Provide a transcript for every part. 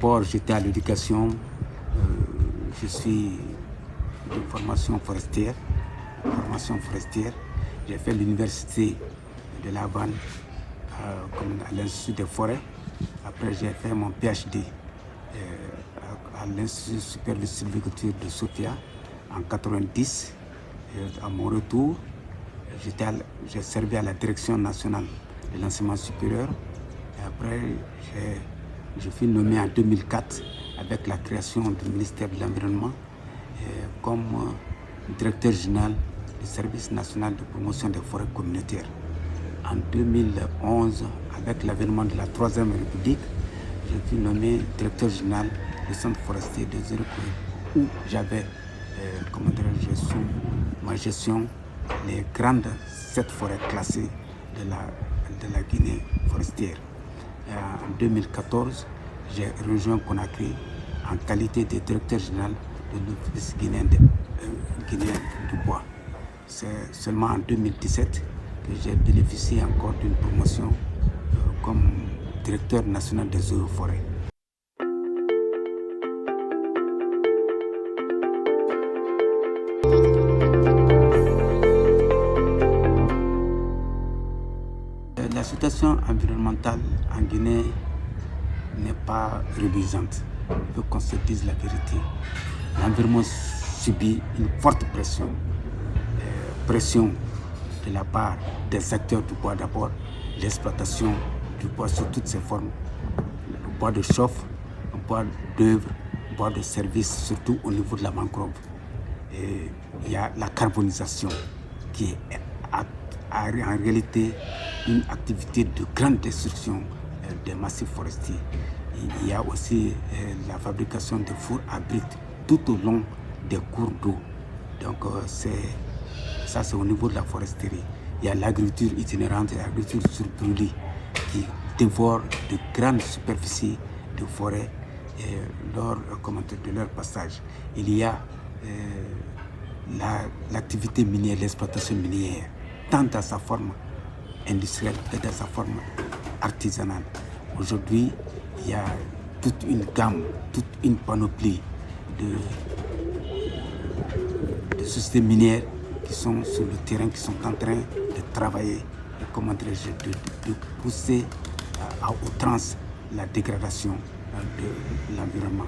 d'abord, j'étais à l'éducation. Je suis de formation forestière. J'ai fait l'université de La Havane à l'Institut des forêts. Après, j'ai fait mon PhD à l'Institut supérieur de sylviculture de Sofia en 90. À mon retour, j'ai servi à la direction nationale de l'enseignement supérieur. Et après, je fus nommé en 2004 avec la création du ministère de l'Environnement comme directeur général du service national de promotion des forêts communautaires. En 2011, avec l'avènement de la Troisième République, je fus nommé directeur général du centre forestier de Zérokoui, où j'avais sous ma gestion les grandes 7 forêts classées de la Guinée forestière. En 2014, j'ai rejoint Conakry en qualité de directeur général de l'Office guinéen du bois. C'est seulement en 2017 que j'ai bénéficié encore d'une promotion comme directeur national des eaux et forêts. La situation environnementale en Guinée n'est pas reluisante. Il faut qu'on se dise la vérité. L'environnement subit une forte pression. Pression de la part des acteurs du bois d'abord, l'exploitation du bois sous toutes ses formes. Le bois de chauffe, le bois d'œuvre, le bois de service, surtout au niveau de la mangrove. Et il y a la carbonisation qui est en réalité une activité de grande destruction des massifs forestiers. Il y a aussi la fabrication de fours à briques tout au long des cours d'eau. Donc ça c'est au niveau de la foresterie. Il y a l'agriculture itinérante et l'agriculture surbrûlée qui dévore de grandes superficies de forêt lors de leur passage. Il y a l'activité minière, l'exploitation minière, tant dans sa forme industrielle que dans sa forme artisanale. Aujourd'hui, il y a toute une gamme, toute une panoplie de sociétés minières qui sont sur le terrain, qui sont en train de travailler, de pousser à outrance la dégradation de l'environnement.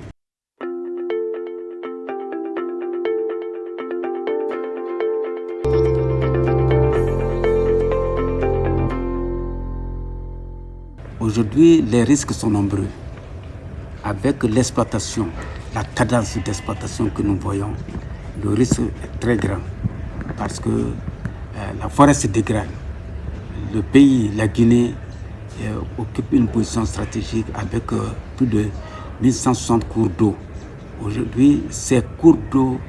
Aujourd'hui, les risques sont nombreux. Avec l'exploitation, la cadence d'exploitation que nous voyons, le risque est très grand parce que la forêt se dégrade. Le pays, la Guinée, occupe une position stratégique avec plus de 1160 cours d'eau. Aujourd'hui, ces cours d'eau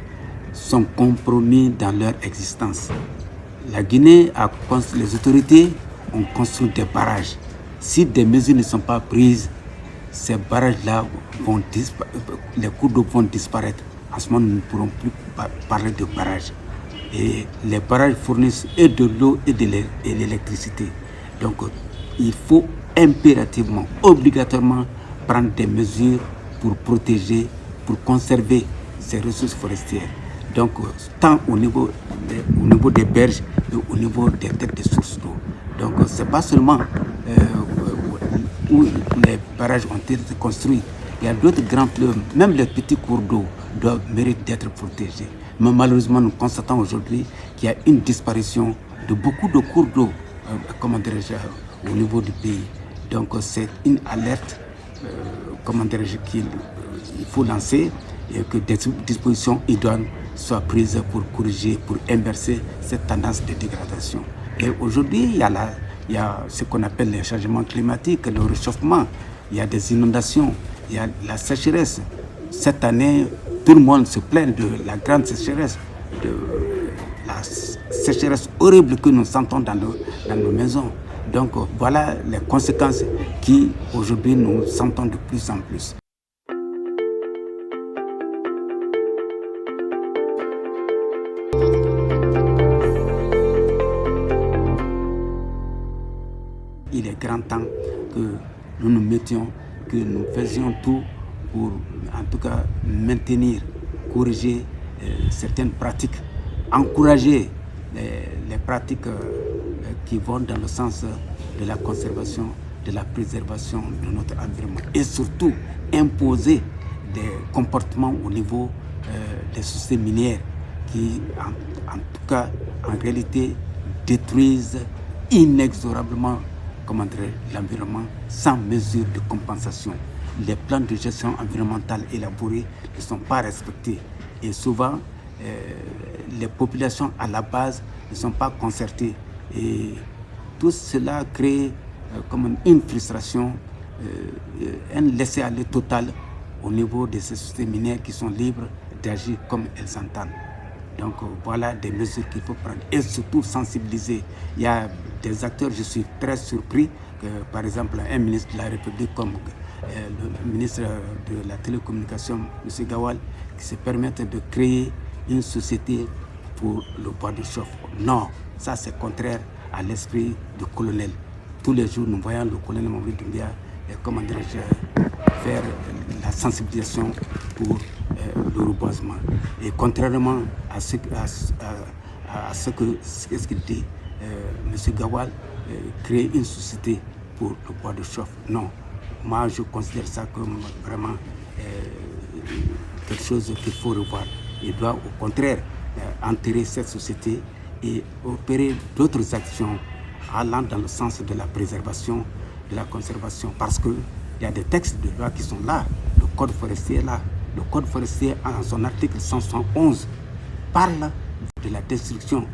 sont compromis dans leur existence. La Guinée, les autorités ont construit des barrages. Si des mesures ne sont pas prises, ces barrages-là les cours d'eau vont disparaître. En ce moment, nous ne pourrons plus parler de barrages. Et les barrages fournissent et de l'eau et de l'électricité. Donc, il faut impérativement, obligatoirement prendre des mesures pour protéger, pour conserver ces ressources forestières. Donc, tant au niveau des berges et au niveau des têtes de sources d'eau. Donc, ce n'est pas seulement où les barrages ont été construits. Il y a d'autres grands fleuves, même les petits cours d'eau méritent d'être protégés. Mais malheureusement, nous constatons aujourd'hui qu'il y a une disparition de beaucoup de cours d'eau au niveau du pays. Donc c'est une alerte qu'il faut lancer et que des dispositions idoines soient prises pour corriger, pour inverser cette tendance de dégradation. Et aujourd'hui, il y a ce qu'on appelle les changements climatiques, le réchauffement, il y a des inondations, il y a la sécheresse. Cette année, tout le monde se plaint de la grande sécheresse, de la sécheresse horrible que nous sentons dans nos maisons. Donc voilà les conséquences qui aujourd'hui nous sentons de plus en plus. Il est grand temps que nous nous mettions, que nous faisions tout pour en tout cas maintenir, corriger certaines pratiques, encourager les pratiques qui vont dans le sens de la conservation, de la préservation de notre environnement et surtout imposer des comportements au niveau des sociétés minières qui en tout cas en réalité détruisent inexorablement l'environnement sans mesure de compensation. Les plans de gestion environnementale élaborés ne sont pas respectés et souvent les populations à la base ne sont pas concertées et tout cela crée comme une frustration, un laisser-aller total au niveau de ces sociétés minières qui sont libres d'agir comme elles s'entendent. Donc voilà des mesures qu'il faut prendre et surtout sensibiliser. Il y a des acteurs, je suis très surpris que par exemple un ministre de la République comme le ministre de la télécommunication, M. Gawal, qui se permette de créer une société pour le bois de chauffe. Non, ça c'est contraire à l'esprit du colonel. Tous les jours, nous voyons le colonel Mamadi Doumbia, faire la sensibilisation pour le reboisement. Et contrairement à ce qu'il dit, M. Gawal, créer une société pour le bois de chauffe. Non, moi je considère ça comme vraiment quelque chose qu'il faut revoir. Il doit au contraire enterrer cette société et opérer d'autres actions allant dans le sens de la préservation, de la conservation, parce qu'il y a des textes de loi qui sont là. Le code forestier est là. Le code forestier, en son article 171, parle de la destruction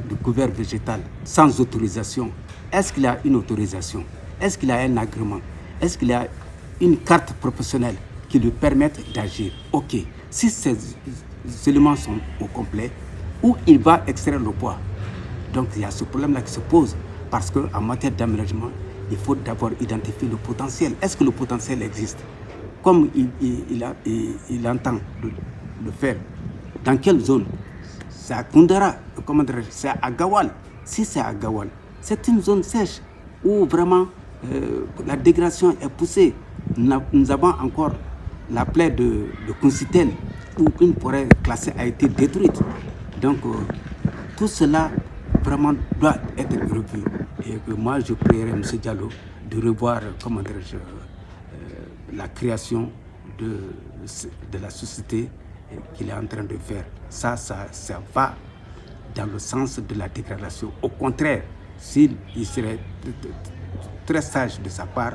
du couvert végétal sans autorisation. Est-ce qu'il y a une autorisation? Est-ce qu'il y a un agrément? Est-ce qu'il y a une carte professionnelle qui lui permette d'agir? Ok, si ces éléments sont au complet, où il va extraire le bois? Donc il y a ce problème-là qui se pose parce qu'en matière d'aménagement, il faut d'abord identifier le potentiel. Est-ce que le potentiel existe? Comme il entend le faire, dans quelle zone? C'est à Koundara, c'est à Gawal. Si c'est à Gawal, c'est une zone sèche où vraiment la dégradation est poussée. Nous avons encore la plaie de Kuncitel où une forêt classée a été détruite. Donc tout cela vraiment doit être revu. Et que moi je prierai M. Diallo de revoir la création de la société qu'il est en train de faire. Ça va dans le sens de la dégradation. Au contraire, il serait très sage de sa part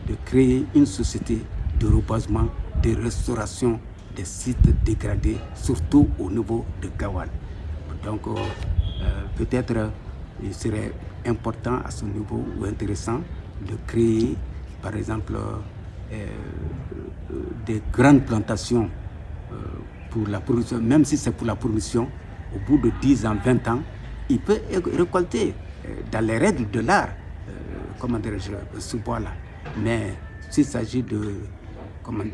de créer une société de reboisement, de restauration des sites dégradés, surtout au niveau de Gawal. Donc peut-être il serait important à ce niveau ou intéressant de créer par exemple des grandes plantations pour la production, même si c'est pour la production, au bout de 10 ans, 20 ans, il peut récolter dans les règles de l'art, ce bois-là. Mais s'il s'agit de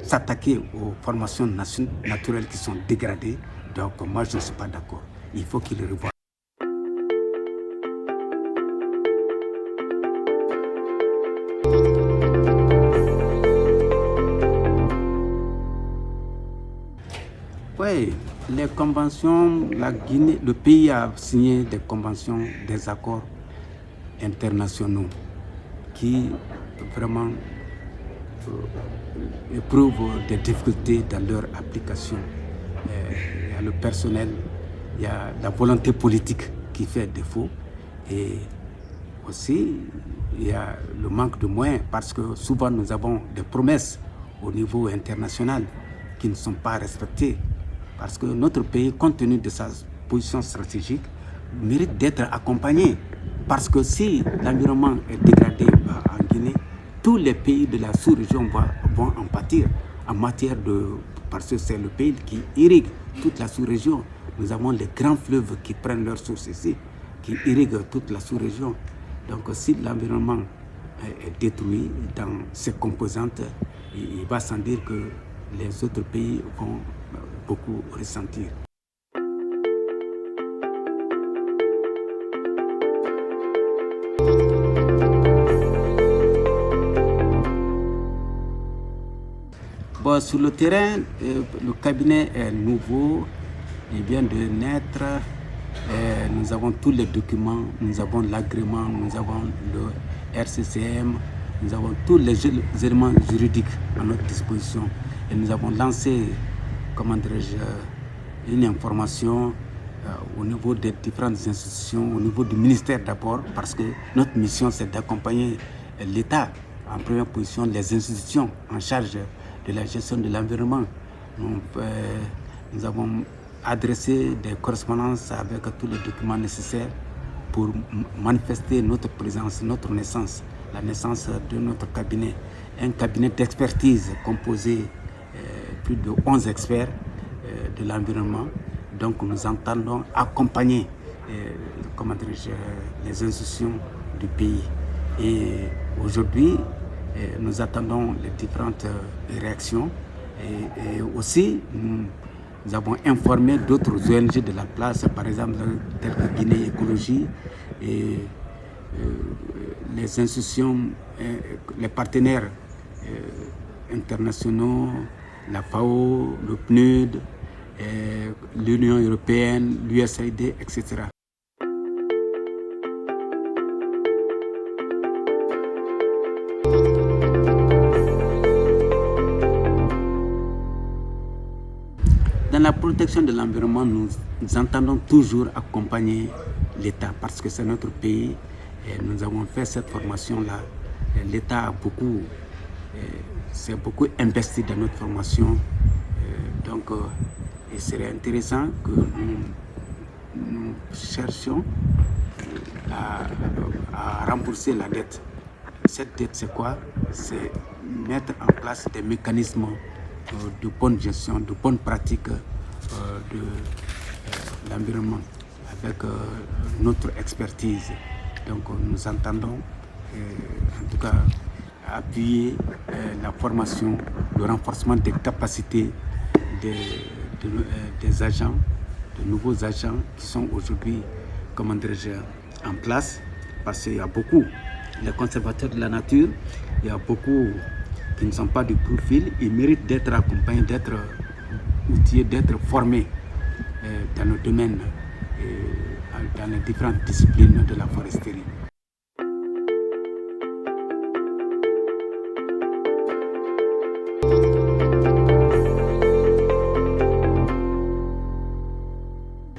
s'attaquer aux formations naturelles qui sont dégradées, donc moi je ne suis pas d'accord. Il faut qu'il revoie. Oui, les conventions, la Guinée, le pays a signé des conventions, des accords internationaux qui vraiment éprouvent des difficultés dans leur application. Il y a le personnel, il y a la volonté politique qui fait défaut et aussi il y a le manque de moyens parce que souvent nous avons des promesses au niveau international qui ne sont pas respectées. Parce que notre pays, compte tenu de sa position stratégique, mérite d'être accompagné. Parce que si l'environnement est dégradé en Guinée, tous les pays de la sous-région vont en pâtir en matière de... Parce que c'est le pays qui irrigue toute la sous-région. Nous avons les grands fleuves qui prennent leur source ici, qui irriguent toute la sous-région. Donc si l'environnement est détruit dans ses composantes, il va sans dire que les autres pays vont beaucoup ressentir. sur le terrain, le cabinet est nouveau, il vient de naître. Nous avons tous les documents, nous avons l'agrément, nous avons le RCCM, nous avons tous les éléments juridiques à notre disposition. Et nous avons lancé, comment dirais-je, une information au niveau des différentes institutions, au niveau du ministère d'abord, parce que notre mission c'est d'accompagner l'État, en première position les institutions en charge de la gestion de l'environnement. Nous avons adressé des correspondances avec tous les documents nécessaires pour manifester notre présence, notre naissance, la naissance de notre cabinet. Un cabinet d'expertise composé plus de 11 experts de l'environnement. Donc nous entendons accompagner les institutions du pays. Et aujourd'hui, nous attendons les différentes réactions et aussi nous avons informé d'autres ONG de la place, par exemple telles que Guinée Écologie et les institutions, les partenaires internationaux, la FAO, le PNUD, l'Union européenne, l'USAID, etc. Dans la protection de l'environnement, nous entendons toujours accompagner l'État parce que c'est notre pays et nous avons fait cette formation-là. L'État a s'est beaucoup investi dans notre formation. Donc, il serait intéressant que nous cherchions à rembourser la dette. Cette dette, c'est quoi? C'est mettre en place des mécanismes de bonne gestion, de bonnes pratiques de l'environnement avec notre expertise. Donc nous entendons en tout cas appuyer la formation, le renforcement des capacités des agents, de nouveaux agents qui sont aujourd'hui, comment dirais-je, en place, parce qu'il y a beaucoup, les conservateurs de la nature, il y a beaucoup qui ne sont pas du profil, ils méritent d'être accompagnés, d'être outillés, d'être formés dans le domaine, dans les différentes disciplines de la foresterie.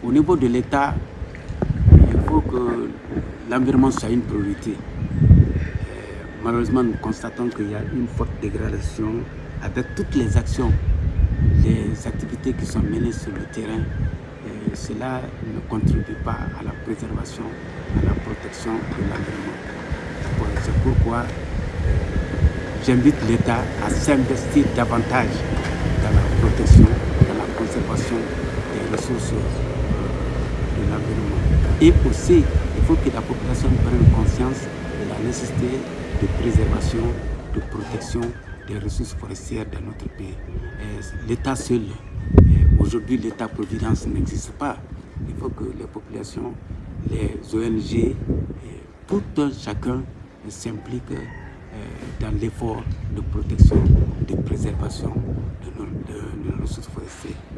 Au niveau de l'État, il faut que l'environnement soit une priorité. Malheureusement, nous constatons qu'il y a une forte dégradation avec toutes les actions, les activités qui sont menées sur le terrain. Et cela ne contribue pas à la préservation, à la protection de l'environnement. C'est pourquoi j'invite l'État à s'investir davantage dans la protection, dans la conservation des ressources de l'environnement. Et aussi, il faut que la population prenne conscience de la nécessité de préservation, de protection des ressources forestières dans notre pays. L'État seul, aujourd'hui l'État-providence n'existe pas. Il faut que les populations, les ONG, tout un chacun s'implique dans l'effort de protection, de préservation de nos ressources forestières.